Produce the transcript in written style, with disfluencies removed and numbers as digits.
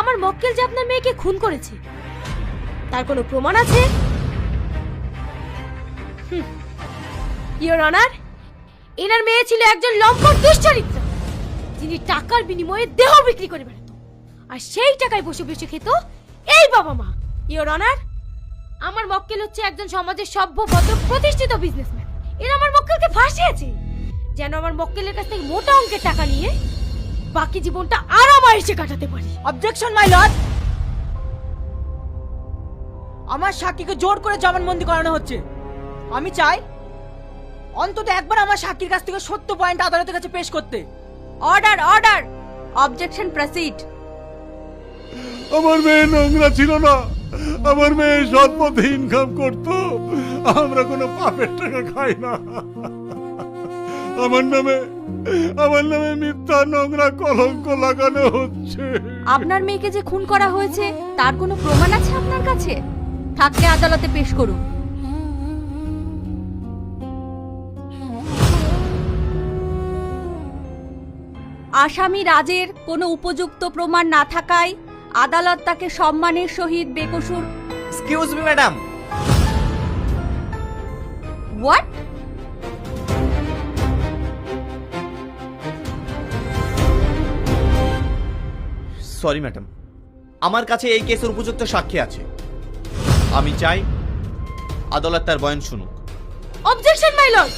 আমার মক্কেল যে আপনার মেয়েকে খুন করেছে তার কোনো প্রমাণ আছে? ইওর অনার, এনার মেয়ে ছিল একজন লম্পট দুশ্চরিত্র, যিনি টাকার বিনিময়ে দেহ বিক্রি করে বেড়াত, আর সেই টাকায় বসে বসে খেত এই বাবা মা। ইওর অনার, আমার মক্কেল হচ্ছে একজন সমাজের সভ্য ভদ্র প্রতিষ্ঠিত বিজনেসম্যান। এরা আমার মক্কেলকে ফাঁসিয়েছে যেন আমার মক্কেলের কাছ থেকে মোটা অঙ্কের টাকা নিয়ে বাকি জীবনটা আরামায়েশে কাটাতে পারি। অবজেকশন মাই লর্ড, আমার সাক্ষীকে জোর করে জবানবন্দি করানো হচ্ছে। আমি চাই অন্তত একবার আমার সাক্ষীর কাছ থেকে সত্য পয়েন্ট আদালতের কাছে পেশ করতে। Order order, objection proceed. আমার মেয়ে নোংরা ছিল না, আমার মেয়ে সৎ পথে ইনকাম করতো। আমরা কোনো পাপের টাকা খাই না। আমার নামে মিথ্যা নোংরা কলঙ্ক লাগানো হচ্ছে। আপনার মেয়েকে যে খুন করা হয়েছে তার কোনো প্রমাণ আছে আপনার কাছে? থাকলে আদালতে পেশ করুন। আসামি রাজের কোনো উপযুক্ত প্রমাণ না থাকায় আদালত তাকে সম্মানের সহিত বেকসুর। Excuse me madam, what? Sorry madam, আমার কাছে এই কেসের উপযুক্ত সাক্ষী আছে। আমি চাই আদালত তার বয়ান শুনুক। Objection my lord,